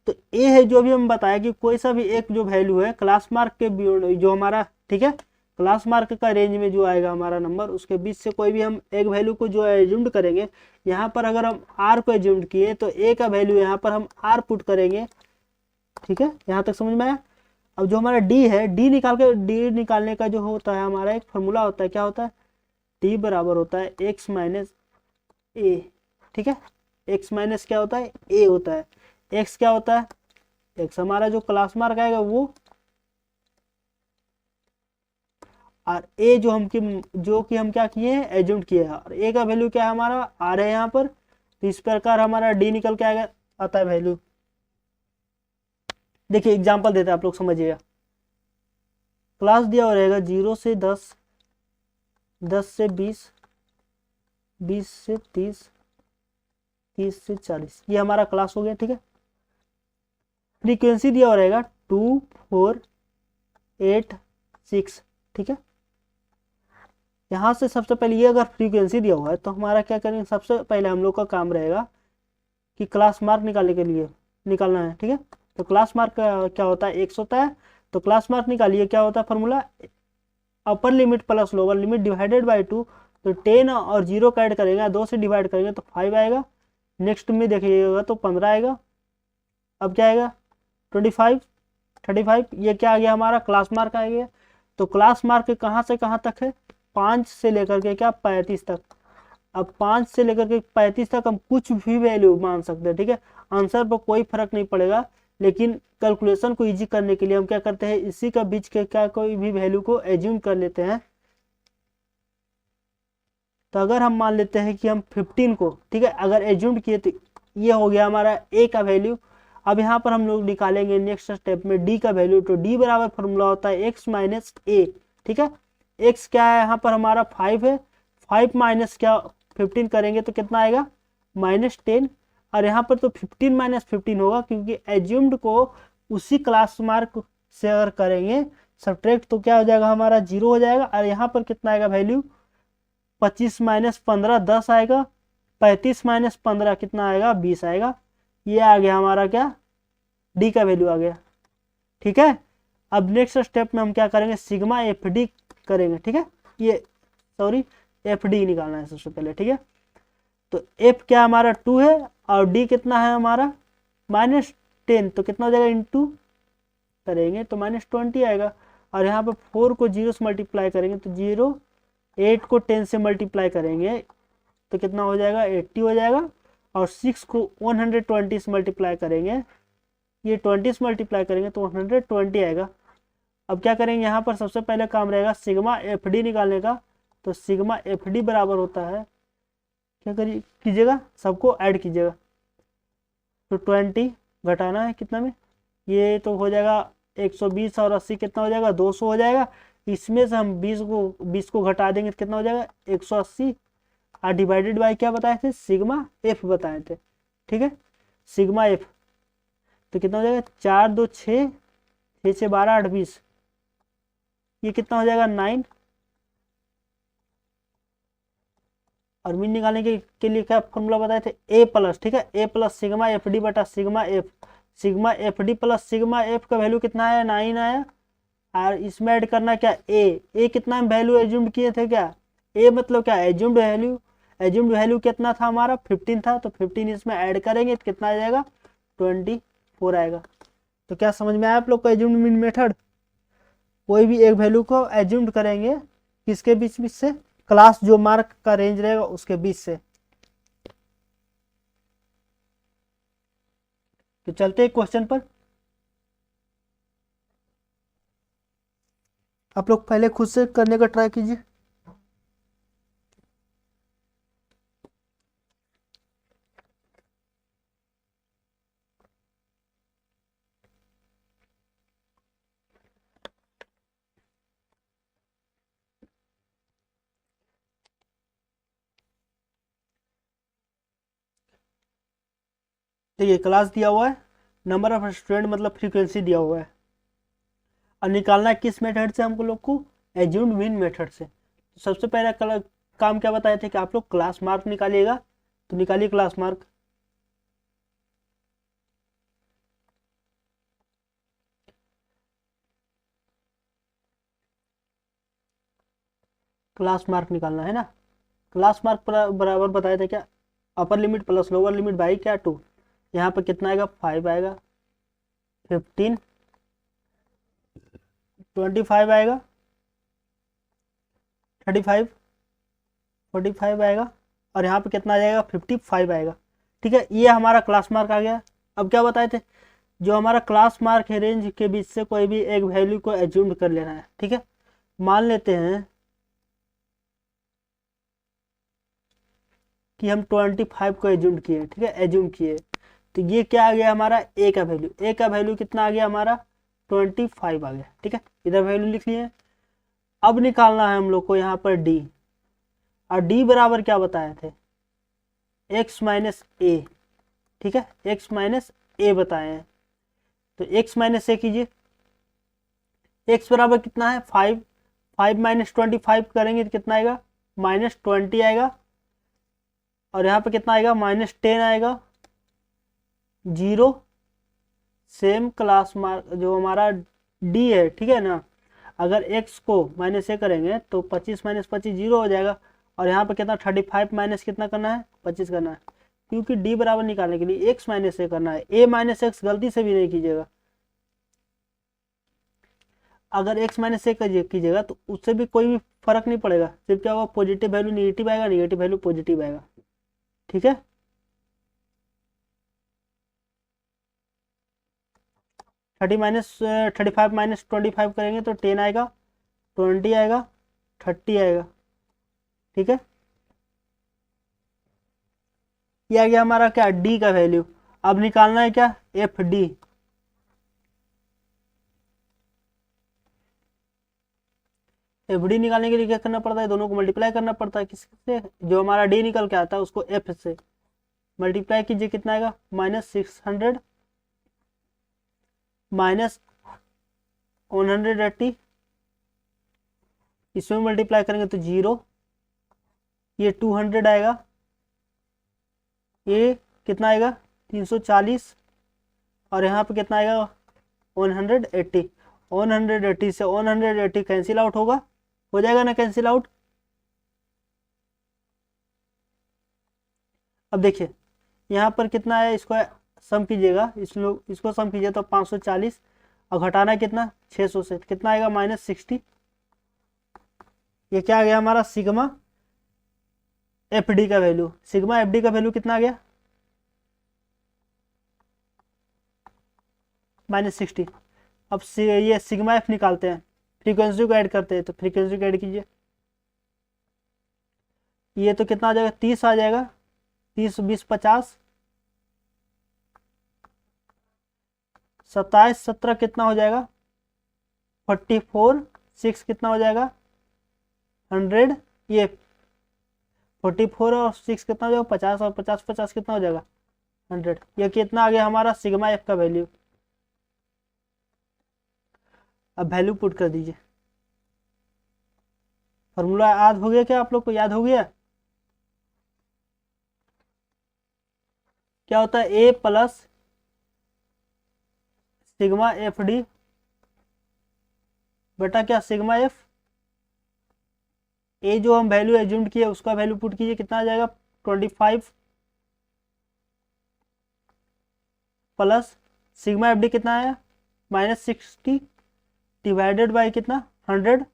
तो ए है जो भी हम बताया कि कोई सा भी एक जो वैल्यू है क्लास मार्क के जो हमारा, ठीक है, क्लास मार्क का रेंज में जो आएगा हमारा नंबर, उसके बीच से कोई भी हम एक वैल्यू को जो एज्यूम्ड करेंगे, यहाँ पर अगर हम आर को एज्यूम्ड किए तो ए का वैल्यू यहाँ पर हम आर पुट करेंगे, ठीक है, यहाँ तक समझ में आया। अब जो हमारा डी है, डी निकालने का जो होता है हमारा एक फॉर्मूला होता है, क्या होता है, डी बराबर होता है एक्स माइनस ए, ठीक है। एक्स माइनस क्या होता है, ए होता है। एक्स क्या होता है, एक्स हमारा जो क्लास मार्क आएगा वो, और ए जो कि हम क्या किए हैं, एज्यूम किए हैं, और ए का वैल्यू क्या है हमारा आर है यहाँ पर। तो इस प्रकार हमारा डी निकल के आएगा, आता है वैल्यू। देखिए एग्जांपल देते हैं, आप लोग समझिएगा। क्लास दिया हो रहेगा 0 से 10, 10 से 20, 20 से 30, 30 से 40, ये हमारा क्लास हो गया, ठीक है। फ्रीक्वेंसी दिया हो रहेगा 2, 4, 8, 6, ठीक है। यहाँ से सबसे पहले ये अगर फ्रीक्वेंसी दिया हुआ है तो हमारा क्या करेंगे, सबसे पहले हम लोग का काम रहेगा कि क्लास मार्क निकालने के लिए निकालना है, ठीक है। तो क्लास मार्क क्या होता है, 1 होता है। तो क्लास मार्क निकालिए, क्या होता है formula, upper limit plus lower limit divided by 2। तो 10 और 0 का ऐड करेंगे, 2 से डिवाइड करेंगे तो 5 आएगा। नेक्स्ट में देखिएगा तो 15 आएगा। अब क्या आएगा 25, 35, ये क्या आ गया हमारा क्लास मार्क आ गया। तो क्लास मार्क कहाँ से कहाँ तक है, 5 से लेकर के क्या 35 तक। अब 5 से लेकर के 35 तक हम कुछ भी वैल्यू मान सकते हैं, ठीक है। आंसर पर कोई फर्क नहीं पड़ेगा, लेकिन कैलकुलेशन को इजी करने के लिए हम क्या करते हैं, इसी का बीच के क्या कोई भी वैल्यू को एज्यूम कर लेते हैं। तो अगर हम मान लेते हैं कि हम 15 को, ठीक है, अगर एज्यूम किए तो ये हो गया हमारा ए का वैल्यू। अब यहाँ पर हम लोग निकालेंगे नेक्स्ट स्टेप में डी का वैल्यू। तो डी बराबर फॉर्मूला होता है एक्स माइनस ए, ठीक है। एक्स क्या है यहाँ पर हमारा 5 है, 5 माइनस क्या 15 करेंगे तो कितना आएगा -10। और यहाँ पर तो 15 माइनस 15 होगा, क्योंकि एज्यूम्ड को उसी क्लास मार्क से अगर करेंगे सब्ट्रैक्ट तो क्या हो जाएगा हमारा 0 हो जाएगा। और यहाँ पर कितना आएगा वैल्यू 25 माइनस 15 10 आएगा, 35 माइनस 15 कितना आएगा 20 आएगा। ये आ गया हमारा क्या डी का वैल्यू आ गया, ठीक है। अब नेक्स्ट स्टेप में हम क्या करेंगे, सिग्मा एफ डी करेंगे, ठीक है। ये सॉरी एफ डी निकालना है सबसे पहले, ठीक है। तो एफ क्या हमारा 2 है और डी कितना है हमारा -10, तो कितना हो जाएगा इंटू करेंगे तो -20 आएगा। और यहाँ पर 4 को 0 से मल्टीप्लाई करेंगे तो 0, 8 को 10 से मल्टीप्लाई करेंगे तो कितना हो जाएगा 80 हो जाएगा, और 6 को 120 से मल्टीप्लाई करेंगे, ये 20 से मल्टीप्लाई करेंगे तो 120 आएगा। अब क्या करेंगे, यहाँ पर सबसे पहले काम रहेगा सिग्मा एफ डी निकालने का। तो सिग्मा एफ डी बराबर होता है, क्या करिए कीजिएगा, सबको ऐड कीजिएगा। तो 20 घटाना है कितना में, ये तो हो जाएगा 120 और 80 कितना हो जाएगा 200 हो जाएगा। इसमें से हम 20 को घटा देंगे तो कितना हो जाएगा 180, और डिवाइडेड बाय क्या बताए थे, सिग्मा एफ बताए थे, ठीक है, सिग्मा एफ। तो कितना हो जाएगा 4 2 6, 6 6 12 8 20, ये कितना हो जाएगा 9। और मीन निकालने के लिए क्या फॉर्मूला बताए थे, ए प्लस, ठीक है, A plus sigma F D बटा sigma F. Sigma F D plus sigma F का वैल्यू कितना आया 9 आया, और इसमें ऐड करना क्या ए कितना वैल्यू एज्यूम किए थे, क्या ए मतलब क्या एज्यूम्ड वैल्यू, एज्यूम्ड वैल्यू कितना था हमारा 15 था, तो 15 इसमें ऐड करेंगे तो कितना आ जाएगा 24 आएगा। तो क्या समझ में आया आप लोग का एज्यूम्ड मीन मेथड, कोई भी एक वैल्यू को एज्यूम्ड करेंगे किसके बीच बीच से, क्लास जो मार्क का रेंज रहेगा उसके बीच से। तो चलते हैं क्वेश्चन पर, आप लोग पहले खुद से करने का ट्राई कीजिए। देखिए क्लास दिया हुआ है, नंबर ऑफ स्टूडेंट मतलब फ्रीक्वेंसी दिया हुआ है, और निकालना है किस मेथड से हमको लोग को, एज्यूम्ड मीन मेथड से। तो सबसे पहला काम क्या बताए थे कि आप लोग क्लास मार्क निकालिएगा, तो निकालिए क्लास मार्क। क्लास मार्क निकालना है ना, क्लास मार्क बराबर बताया था क्या, upper limit plus lower limit by क्या 2, यहाँ पर कितना आएगा 5 आएगा, 15 25 आएगा, 35 45 आएगा, और यहाँ पे कितना आ जाएगा 55 आएगा, ठीक है, ये हमारा क्लास मार्क आ गया। अब क्या बताए थे, जो हमारा क्लास मार्क है रेंज के बीच से कोई भी एक वैल्यू को एज्यूम कर लेना है, ठीक है। मान लेते हैं कि हम 25 को एज्यूम किए, ठीक है, एज्यूम किए, तो ये क्या आ गया हमारा ए का वैल्यू, ए का वैल्यू कितना आ गया हमारा 25 आ गया, ठीक है, इधर वैल्यू लिख लिए। अब निकालना है हम लोग को यहाँ पर डी, और डी बराबर क्या बताए थे x माइनस ए, ठीक है, x माइनस ए बताए हैं। तो x माइनस ए कीजिए, x बराबर कितना है 5, 5 माइनस 25 करेंगे तो कितना आएगा -20 आएगा, और यहाँ पे कितना आएगा -10 आएगा, 0 सेम क्लास मार्क जो हमारा d है, ठीक है ना। अगर x को माइनस ए करेंगे तो 25 माइनस 25 0 हो जाएगा, और यहाँ पे कितना 35 माइनस कितना करना है 25 करना है, क्योंकि d बराबर निकालने के लिए x माइनस ए करना है, a माइनस एक्स गलती से भी नहीं कीजिएगा। अगर x माइनस ए कीजिएगा तो उससे भी कोई भी फर्क नहीं पड़ेगा, सिर्फ क्या होगा पॉजिटिव वैल्यू निगेटिव आएगा, निगेटिव वैल्यू पॉजिटिव आएगा, ठीक है। 35 माइनस 25 करेंगे तो 10 आएगा, 20 आएगा, 30 आएगा, ठीक है। ये आ गया हमारा क्या डी का वैल्यू। अब निकालना है क्या एफ डी, एफ डी निकालने के लिए क्या करना पड़ता है, दोनों को मल्टीप्लाई करना पड़ता है, किससे, जो हमारा डी निकल के आता है उसको एफ से मल्टीप्लाई कीजिए, कितना आएगा -600 माइनस 180, इसमें मल्टीप्लाई करेंगे तो 0, ये 200 आएगा, ये कितना आएगा 340, और यहाँ पे कितना आएगा 180, 180 से 180 कैंसिल आउट होगा, हो जाएगा ना कैंसिल आउट। अब देखिए यहाँ पर कितना है, इसको सम कीजिएगा, इसको सम कीजिए तो 540, और घटाना कितना 600 से, कितना आएगा -60, ये क्या आ गया हमारा सिग्मा एफ डी का वैल्यू, सिग्मा एफ डी का वैल्यू कितना आ गया, -60। अब ये सिग्मा एफ निकालते हैं, फ्रीक्वेंसी को ऐड करते हैं, तो फ्रीक्वेंसी को ऐड कीजिए, ये तो कितना आ जाएगा, 30 आ जाएगा, 30 20 50, 27 17 कितना हो जाएगा, 44 6 कितना हो जाएगा, 100, ये 44 और 6 कितना हो जाएगा, 50, और 50 50 कितना हो जाएगा, 100। ये कितना आ गया हमारा सिग्मा एफ का वैल्यू। अब वैल्यू पुट कर दीजिए, फॉर्मूला याद हो गया क्या, आप लोग को याद हो गया, क्या होता है, A plus sigma F D बेटा क्या, सिग्मा एफ, ए जो हम वैल्यू एज्यूम किए उसका वैल्यू पुट कीजिए, कितना आ जाएगा, 25 प्लस सिग्मा एफ डी कितना आया, -60 डिवाइडेड बाई कितना, 100,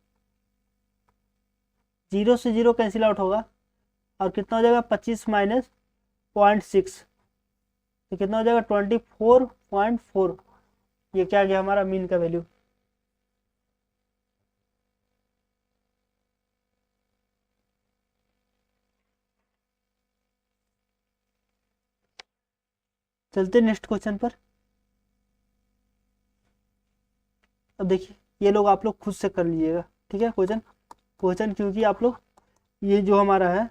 0 से 0 कैंसिल आउट होगा, और कितना हो जाएगा, 25 माइनस 0.6, तो कितना हो जाएगा, 24.4। ये क्या गया हमारा मीन का वैल्यू। चलते नेक्स्ट क्वेश्चन पर। अब देखिए ये लोग आप लोग खुद से कर लीजिएगा, ठीक है, क्वेश्चन क्योंकि आप लोग ये जो हमारा है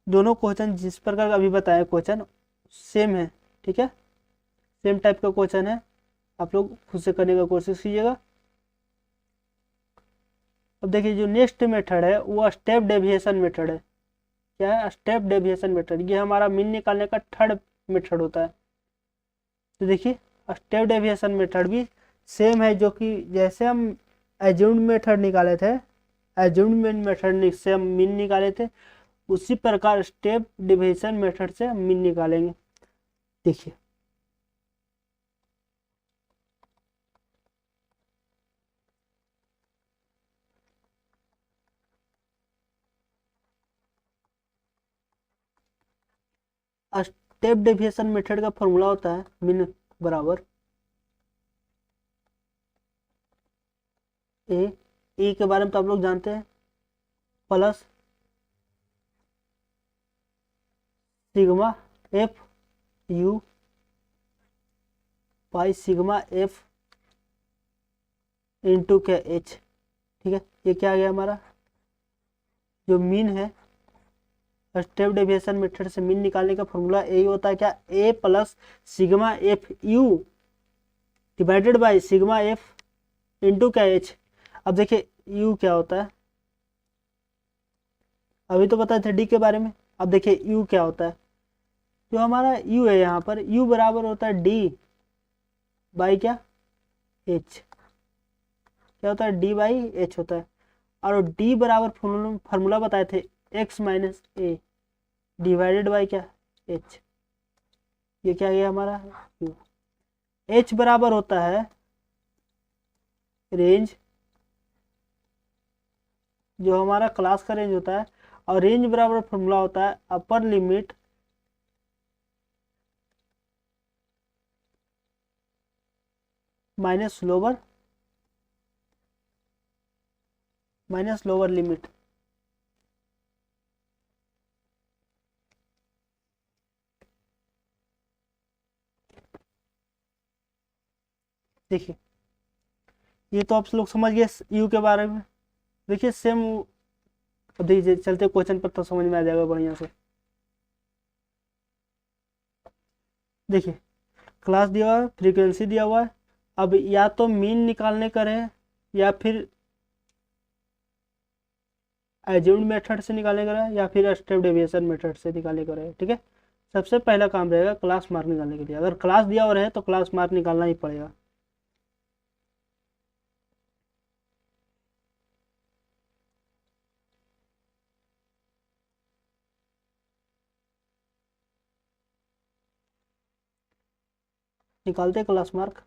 दोनों क्वेश्चन जिस प्रकार अभी बताया क्वेश्चन सेम है, ठीक है, सेम टाइप का क्वेश्चन है, आप लोग खुद से करने का कोशिश कीजिएगा। अब देखिए जो नेक्स्ट मेथड है वो स्टेप डेविएशन मेथड है। क्या है, स्टेप डेविएशन मेथड, ये हमारा मीन निकालने का थर्ड मेथड होता है। तो देखिए स्टेप डेविएशन मेथड भी सेम है, जो कि जैसे हम एज्यूम्ड मेथड निकाले थे, एज्यूम्ड मेथड से हम मीन निकाले थे, उसी प्रकार स्टेप डेविएशन मेथड से हम मीन निकालेंगे। देखिए स्टेप डेविएशन मेथड का फॉर्मूला होता है मीन बराबर ए के बारे में तो आप लोग जानते हैं, plus sigma F you by sigma F into के एच, ठीक है। ये क्या आ गया हमारा जो मीन है, स्टेप डेविएशन मेथड से मीन निकालने का फॉर्मूला यही होता है, क्या, A plus sigma F U divided by sigma F into क्या एच। अब देखिए यू क्या होता है, अभी तो बताए थे डी के बारे में, अब देखिए यू क्या होता है, जो हमारा यू है यहाँ पर यू बराबर होता है डी बाई क्या एच, क्या होता है, डी बाई एच होता है, और डी बराबर फॉर्मूला बताए थे x minus A divided by क्या एच। ये क्या गया हमारा यू, एच बराबर होता है रेंज, जो हमारा क्लास का रेंज होता है, और रेंज बराबर फॉर्मूला होता है upper limit minus lower limit. देखिए ये तो आप लोग समझ गए यू के बारे में। देखिए सेम, अब देखिए चलते क्वेश्चन पर तो समझ में आ जाएगा बढ़िया से। देखिए क्लास दिया हुआ है, फ्रीक्वेंसी दिया हुआ है, अब या तो मीन निकालने का रहे या फिर एज्यूम्ड मेथड से निकालने का रहे या फिर स्टेप डेविएशन मेथड से निकालने का रहे, ठीक है। सबसे पहला काम रहेगा क्लास मार्क निकालने के लिए, अगर क्लास दिया हुआ रहे तो क्लास मार्क निकालना ही पड़ेगा। निकालते क्लास मार्क,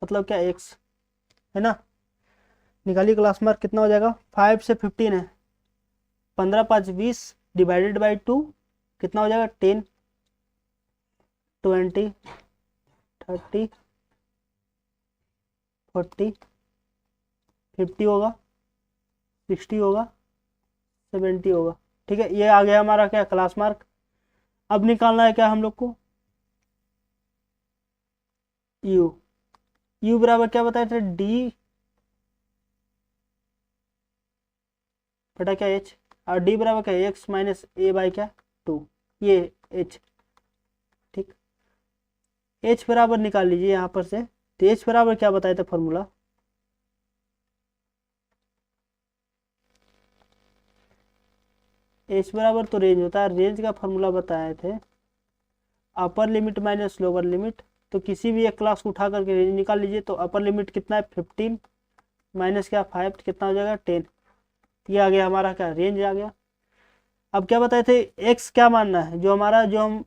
मतलब क्या एक्स है ना, निकालिए क्लास मार्क कितना हो जाएगा, 5 से 15 है, 15 5 20 डिवाइडेड बाई 2 कितना हो जाएगा, 10 20 30 40 50 होगा, 60 होगा, 70 होगा। ठीक है, ये आ गया हमारा क्या, क्लास मार्क। अब निकालना है क्या हम लोग को, यू। यू बराबर क्या बताए थे, डी बटा क्या एच, और डी बराबर क्या, एक्स माइनस ए बाई क्या 2, ये एच। ठीक, एच बराबर निकाल लीजिए यहाँ पर से। तो एच बराबर क्या बताए थे फॉर्मूला, एच बराबर तो रेंज होता है, रेंज का फॉर्मूला बताए थे upper limit minus lower limit. तो किसी भी एक क्लास को उठा करके रेंज निकाल लीजिए। तो अपर लिमिट कितना है 15 माइनस क्या 5 कितना हो जाएगा 10। ये आ गया हमारा क्या, रेंज आ गया। अब क्या बताए थे, एक्स क्या मानना है, जो हमारा जो हम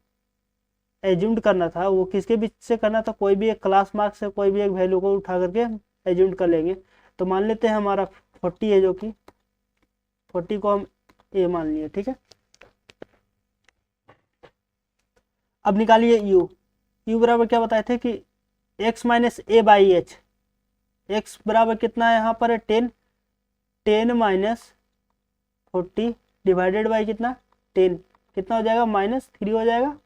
एज्यूम्ड करना था वो किसके बीच से करना था, कोई भी एक क्लास मार्क से कोई भी एक वैल्यू को उठा करके एज्यूम्ड कर लेंगे। तो मान लेते हैं हमारा 40 है, जो कि 40 को हम ए मान लिए। ठीक है, अब निकालिए यू। यू बराबर क्या बताए थे कि x minus A by H. X बराबर कितना है यहाँ पर है 10, 10 माइनस 40 डिवाइडेड बाई कितना 10 कितना हो जाएगा, -3 हो जाएगा।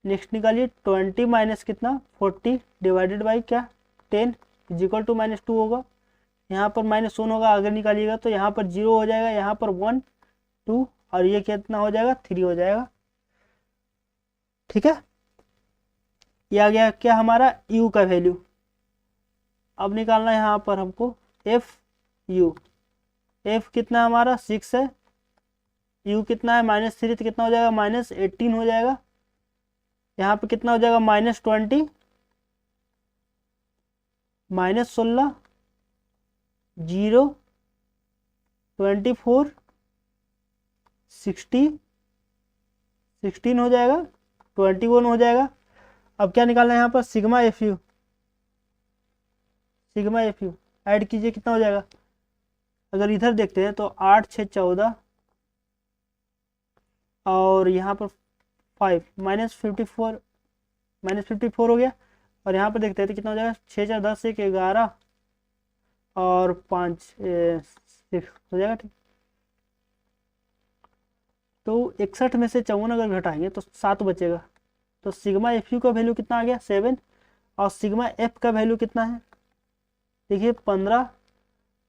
नेक्स्ट निकालिए 20 माइनस कितना 40 डिवाइडेड बाई क्या 10 इज इक्वल टू -2 होगा। यहाँ पर -1 होगा, अगर निकालिएगा तो यहाँ पर 0 हो जाएगा, यहाँ पर 1 2 और ये कितना हो जाएगा 3 हो जाएगा। ठीक है, ये आ गया क्या हमारा u का वैल्यू। अब निकालना है यहाँ पर हमको एफ यू। एफ कितना हमारा 6 है, u कितना है -3 तो कितना हो जाएगा -18 हो जाएगा। यहाँ पे कितना हो जाएगा -20 -16 0 24 60 16 हो जाएगा, 21 हो जाएगा। अब क्या निकालना है यहाँ पर, sigma F you. Sigma F you add कीजिए कितना हो जाएगा, अगर इधर देखते हैं तो 8 6 14 और यहाँ पर 5 -54 -54 हो गया। और यहाँ पर देखते हैं तो कितना हो जाएगा 6 4 10 1 11 और 5 6 हो जाएगा। ठीक, तो 61 में से 54 अगर घटाएंगे तो 7 बचेगा। तो सिग्मा एफ यू का वैल्यू कितना आ गया 7। और सिग्मा एफ का वैल्यू कितना है, देखिए 15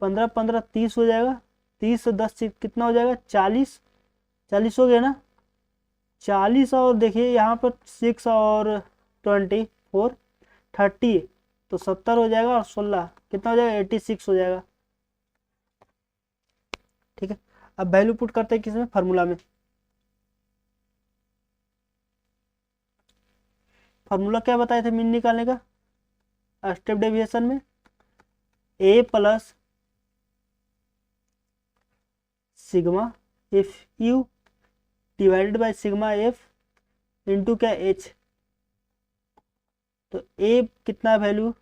15 15 30 हो जाएगा। 30 से 10 कितना हो जाएगा 40 40 हो गया ना। 40 और देखिए यहाँ पर 6 और 24 30 तो 70 हो जाएगा, और 16 कितना हो जाएगा 86 हो जाएगा। ठीक है, अब वैल्यू पुट करते हैं किसमें, फार्मूला में। फार्मूला क्या बताए थे मीन निकालने का, स्टेप डेविएशन में a plus sigma F U divided by sigma F into क्या h। तो a कितना वैल्यू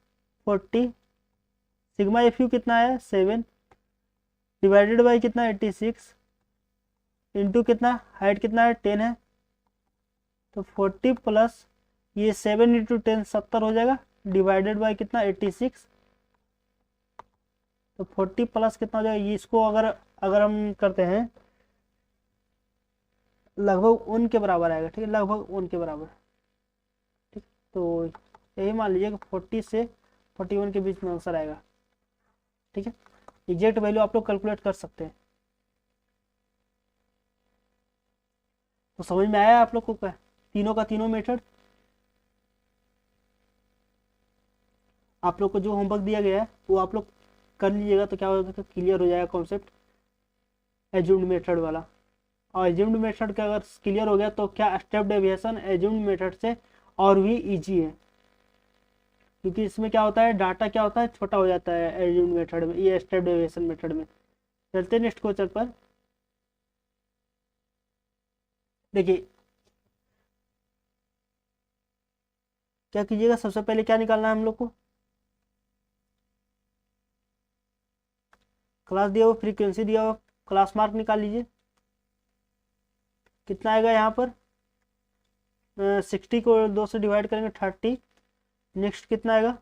40, सिग्मा एफ यू कितना है 7 डिवाइडेड बाई कितना 86 इंटू कितना हाइट कितना है 10 है। तो 40 प्लस ये 7 इंटू 10 70 हो जाएगा, डिवाइडेड बाई कितना 86। तो 40 प्लस कितना हो जाएगा, ये इसको अगर अगर हम करते हैं लगभग 1 के बराबर आएगा। ठीक है, लगभग 1 के बराबर। ठीक, तो यही मान लीजिए कि 40 से 41 के बीच में आंसर आएगा। ठीक है, एग्जैक्ट वैल्यू आप लोग कैलकुलेट कर सकते हैं। तो समझ में आया आप लोग को क्या, तीनों का तीनों मेथड। आप लोग को जो होमवर्क दिया गया है वो आप लोग कर लीजिएगा, तो क्या होगा कि क्लियर हो जाएगा कॉन्सेप्ट एज्यूम्ड मेथड वाला। और एज्यूम्ड मेथड का अगर क्लियर हो गया तो क्या स्टेप डेविएशन एज्यूम्ड मेथड से और भी इजी है, क्योंकि इसमें क्या होता है डाटा क्या होता है छोटा हो जाता है एज्यूम्ड मेथड में, ये स्टेप डेविएशन मेथड में। चलते नेक्स्ट क्वेश्चन पर। देखिए क्या कीजिएगा, सबसे पहले क्या निकालना है हम लोग को, क्लास दिया हुआ, फ्रीक्वेंसी दिया हुआ, क्लास मार्क निकाल लीजिए। कितना आएगा यहाँ पर, 60 को 2 से डिवाइड करेंगे 30। नेक्स्ट कितना आएगा,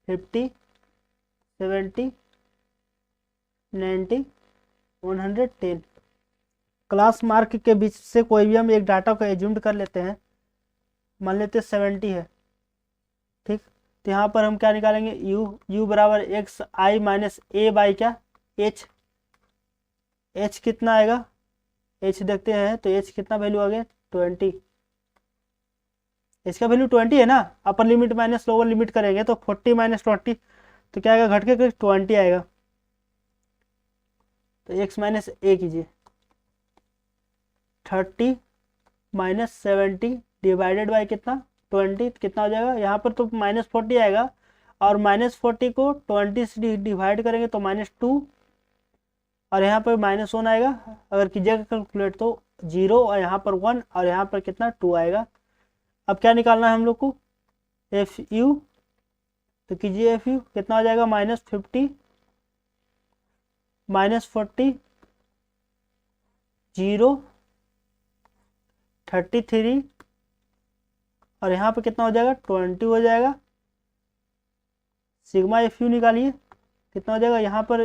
50, 70, 90, 110। क्लास मार्क के बीच से कोई भी हम एक डाटा को एज्यूम कर लेते हैं, मान लेते हैं 70 है, ठीक। तो यहाँ पर हम क्या निकालेंगे, u बराबर x I minus A by क्या h। h कितना आएगा, h देखते हैं तो h कितना वैल्यू आ गया 20। इसका वैल्यू 20 है ना, upper limit minus lower limit करेंगे तो 40 माइनस 20 तो क्या आएगा, घट के 20 आएगा। तो x माइनस ए कीजिए, 30 माइनस 70 डिवाइडेड बाई कितना 20, कितना हो जाएगा, यहाँ पर तो माइनस 40 आएगा और माइनस 40 को 20 से डिवाइड करेंगे तो -2 और यहाँ पर -1 आएगा। अगर कीजिएगा कैलकुलेट तो 0 और यहाँ पर 1 और यहाँ पर कितना 2 आएगा। अब क्या निकालना है हम लोग को, एफ यू। तो कीजिए एफ यू, कितना हो जाएगा, -50 -40 0 33 और यहाँ पे कितना हो जाएगा 20 हो जाएगा। सिग्मा एफ यू निकालिए, कितना हो जाएगा, यहाँ पर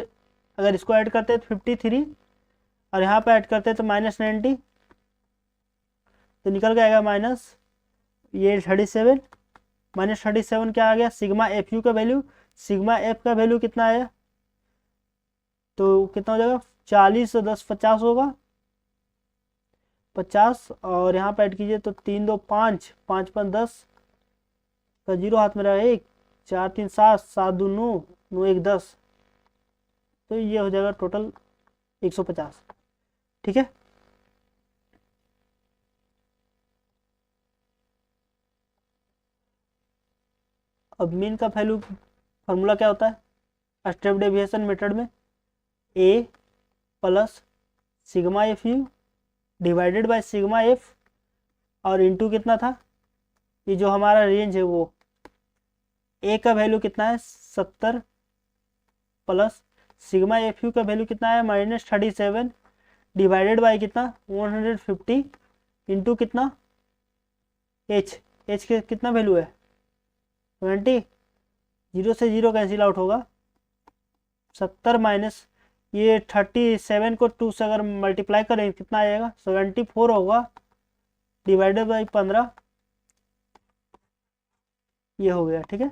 अगर इसको ऐड करते हैं तो 53 और यहाँ पे ऐड करते हैं तो -90 तो निकल के आएगा माइनस ये 37 -37 क्या आ गया, सिग्मा एफ यू का वैल्यू। सिग्मा एफ का वैल्यू कितना आया, तो कितना हो जाएगा 40 से 10 50 होगा, 50 और यहाँ पे ऐड कीजिए तो 3 2 5 5 5 10 का 0 हाथ में रहा 1 4 3 7 7 2 9 9 1 10 तो ये हो जाएगा टोटल 150। ठीक है, अब मीन का वैल्यू फार्मूला क्या होता है स्टेप डेविएशन मेथड में, a plus sigma F U divided by sigma F और इनटू कितना था, ये जो हमारा रेंज है वो a का वैल्यू कितना है 70 प्लस सिग्मा एफ यू का वैल्यू कितना है -37 डिवाइडेड बाय कितना 150 इंटू कितना h के कितना वैल्यू है 20, 0 से 0 कैंसिल आउट होगा, 70 माइनस ये 37 को 2 से अगर मल्टीप्लाई करें कितना आएगा 74 होगा डिवाइडेड बाई 15, ये हो गया। ठीक है,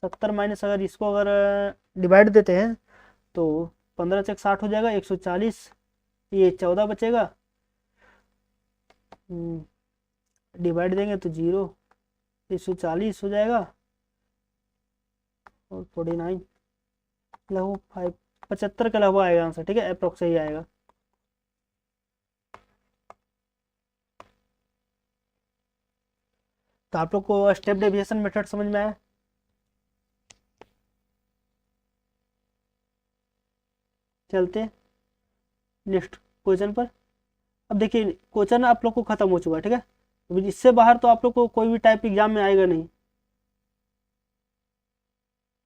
70 माइनस अगर इसको अगर डिवाइड देते हैं तो 15 से 60 हो जाएगा 140, ये 14 बचेगा, डिवाइड देंगे तो 0 140 हो जाएगा और 49 लगभग 75 का लगभग आएगा आंसर। ठीक है, अप्रोक्स ही आएगा। तो आप लोग को स्टेप डेविएशन मेथड समझ में आया। चलते हैं नेक्स्ट क्वेश्चन पर। अब देखिए क्वेश्चन आप लोग को खत्म हो चुका है। ठीक है, अब इससे बाहर तो आप लोग को कोई भी टाइप एग्जाम में आएगा नहीं।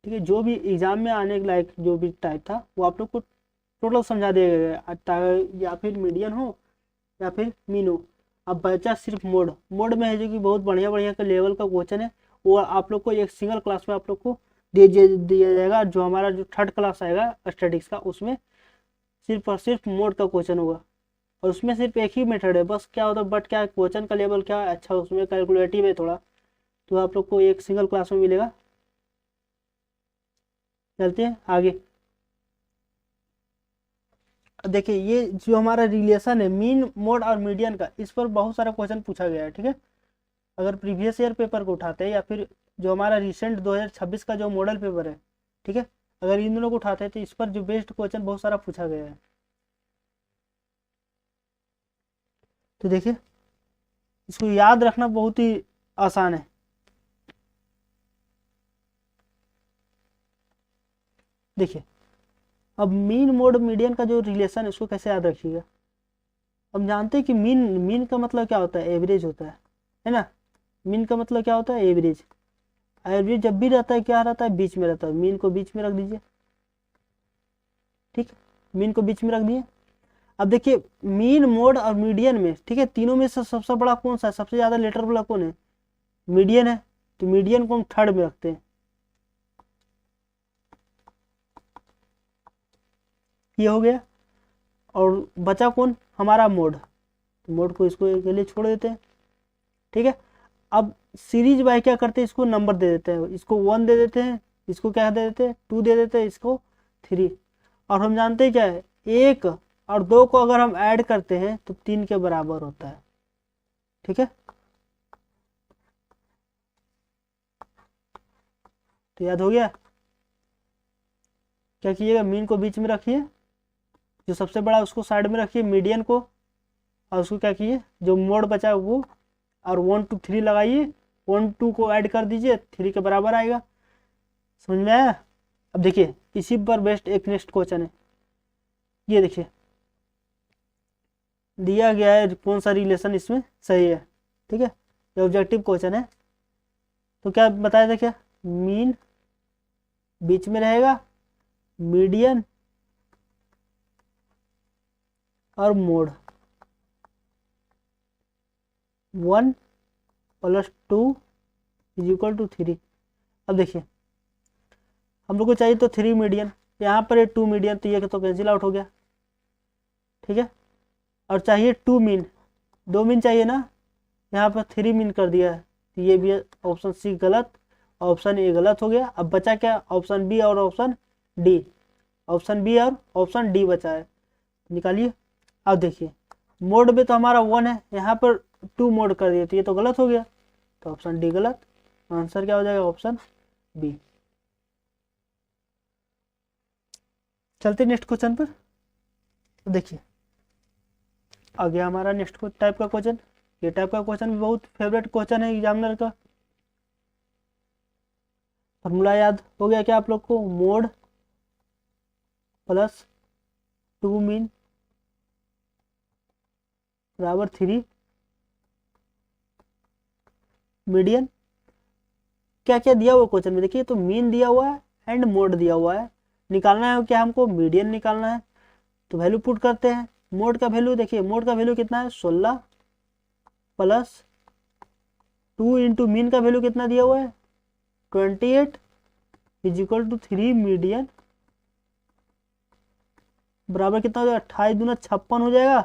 ठीक है, जो भी एग्जाम में आने के लायक जो भी टाइप था वो आप लोग को टोटल समझा दिया गया, या फिर मीडियन हो या फिर मीन हो। अब बचा सिर्फ मोड में है जो कि बहुत बढ़िया बढ़िया का लेवल का क्वेश्चन है, वो आप लोग को एक सिंगल क्लास में आप लोग को दे दिया जाएगा। जो हमारा जो 3rd क्लास आएगा स्टैटिक्स का, उसमें सिर्फ और सिर्फ मोड का क्वेश्चन होगा और उसमें सिर्फ एक ही मेथड है बस। क्या होता है बट क्या क्वेश्चन का लेवल क्या अच्छा, उसमें कैलकुलेटिव है थोड़ा, तो आप लोग को एक सिंगल क्लास में मिलेगा। चलते हैं आगे। देखिए ये जो हमारा रिलेशन है मीन मोड और मीडियन का, इस पर बहुत सारा क्वेश्चन पूछा गया है। ठीक है, अगर प्रीवियस ईयर पेपर को उठाते हैं या फिर जो हमारा रिसेंट 2026 का जो मॉडल पेपर है, ठीक है, अगर इन दोनों को उठाते हैं तो इस पर जो बेस्ड क्वेश्चन बहुत सारा पूछा गया है। तो देखिए इसको याद रखना बहुत ही आसान है। देखिए अब मीन मोड मीडियन का जो रिलेशन है उसको कैसे याद रखिएगा। हम जानते हैं कि मीन का मतलब क्या होता है, एवरेज होता है ना। मीन का मतलब क्या होता है, एवरेज। एवरेज जब भी रहता है क्या रहता है, बीच में रहता है। मीन को बीच में रख दीजिए। ठीक, मीन को बीच में रख दिए। अब देखिए मीन, मोड और मीडियन में, ठीक है, तीनों में से सबसे बड़ा कौन सा है, सबसे ज्यादा लेटर वाला कौन है, मीडियन है, तो मीडियन को हम थर्ड में रखते हैं। ये हो गया। और बचा कौन, हमारा मोड, तो मोड को इसको के लिए छोड़ देते हैं, ठीक है। अब सीरीज बाय क्या करते हैं, इसको नंबर दे देते हैं, इसको 1 दे देते हैं, इसको क्या दे देते हैं 2 दे देते हैं, इसको 3। और हम जानते हैं क्या है, 1 और 2 को अगर हम ऐड करते हैं तो 3 के बराबर होता है, ठीक है। तो याद हो गया। क्या कीजिएगा, मीन को बीच में रखिए, जो सबसे बड़ा उसको साइड में रखिए, मीडियन को, और उसको क्या कीजिए, जो मोड बचा है वो, और 1 2 3 लगाइए, 1 2 को ऐड कर दीजिए, 3 के बराबर आएगा। समझ में आया। अब देखिए इसी पर बेस्ट एक नेक्स्ट क्वेश्चन है, ये देखिए दिया गया है कौन सा रिलेशन इसमें सही है, ठीक है, ये ऑब्जेक्टिव क्वेश्चन है। तो क्या बताया था, क्या मीन बीच में रहेगा, मीडियन और मोड 1 + 2 = 3। अब देखिए हम लोग को चाहिए तो 3 मीडियन, यहाँ पर है 2 मीडियन, तो ये तो कैंसिल आउट हो गया, ठीक है। और चाहिए 2 मीन, 2 मीन चाहिए ना, यहाँ पर 3 मीन कर दिया है, तो ये भी ऑप्शन सी गलत, ऑप्शन ए गलत हो गया। अब बचा क्या, ऑप्शन बी और ऑप्शन डी, ऑप्शन बी और ऑप्शन डी बचा है, निकालिए। अब देखिए मोड में तो हमारा 1 है, यहाँ पर 2 मोड कर दिया, तो ये तो गलत हो गया, तो ऑप्शन डी गलत, आंसर क्या हो जाएगा, ऑप्शन बी। चलते नेक्स्ट क्वेश्चन पर। तो देखिए आ गया हमारा नेक्स्ट टाइप का क्वेश्चन। ये टाइप का क्वेश्चन भी बहुत फेवरेट क्वेश्चन है एग्जामिनर का। फॉर्मूला याद हो गया क्या आप लोग को, मोड प्लस 2 मीन बराबर 3 मीडियन। क्या क्या दिया हुआ क्वेश्चन में, देखिए तो मीन दिया हुआ है एंड मोड दिया हुआ है, निकालना है क्या हमको, मीडियन निकालना है। तो वैल्यू पुट करते हैं, मोड का वैल्यू देखिए, मोड का वैल्यू कितना है 16 प्लस 2 इंटू मीन का वैल्यू कितना दिया हुआ है 28 = 3 मीडियन बराबर कितना हो जाएगा, 28 दूना 56 हो जाएगा,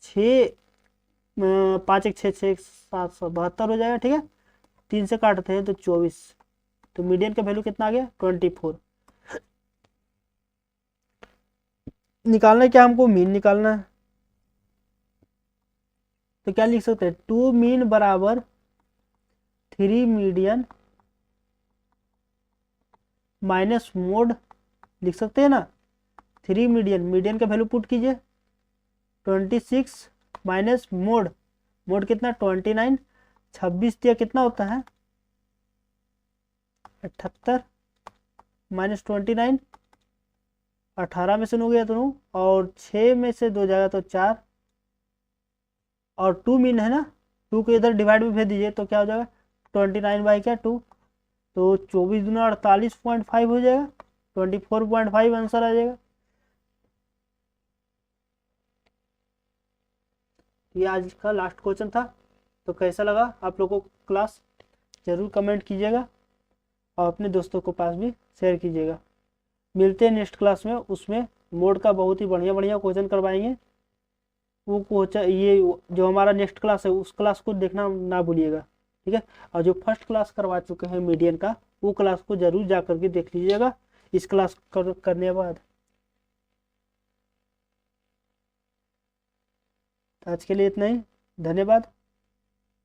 6 5 1 6 6 7 72 हो जाएगा, ठीक है। 3 से काटते हैं तो 24, तो मीडियन का वैल्यू कितना आ गया 24। निकालना है क्या हमको, मीन निकालना है। तो क्या लिख सकते हैं, 2 मीन बराबर 3 मीडियन माइनस मोड लिख सकते हैं ना, 3 मीडियन, मीडियन का वैल्यू पुट कीजिए 26 माइनस मोड, मोड कितना 29, 26 दिया कितना होता है 78 माइनस 29, 18 में से 9 गया तो 9, और 6 में से 2 जाएगा तो 4, और 2 मीन है ना, 2 को इधर डिवाइड में भेज दीजिए तो क्या हो जाएगा 29 बाई क्या 2, तो 24 दूना 48.5 हो जाएगा, 24.5 आंसर आ जाएगा। ये आज का लास्ट क्वेश्चन था। तो कैसा लगा आप लोगों को क्लास, जरूर कमेंट कीजिएगा और अपने दोस्तों को पास भी शेयर कीजिएगा। मिलते हैं नेक्स्ट क्लास में, उसमें मोड का बहुत ही बढ़िया बढ़िया क्वेश्चन करवाएंगे। वो क्वेश्चन ये जो हमारा नेक्स्ट क्लास है उस क्लास को देखना ना भूलिएगा, ठीक है। और जो फर्स्ट क्लास करवा चुके हैं मीडियन का, वो क्लास को जरूर जा करके देख लीजिएगा इस क्लास करने के बाद। आज के लिए इतना ही, धन्यवाद।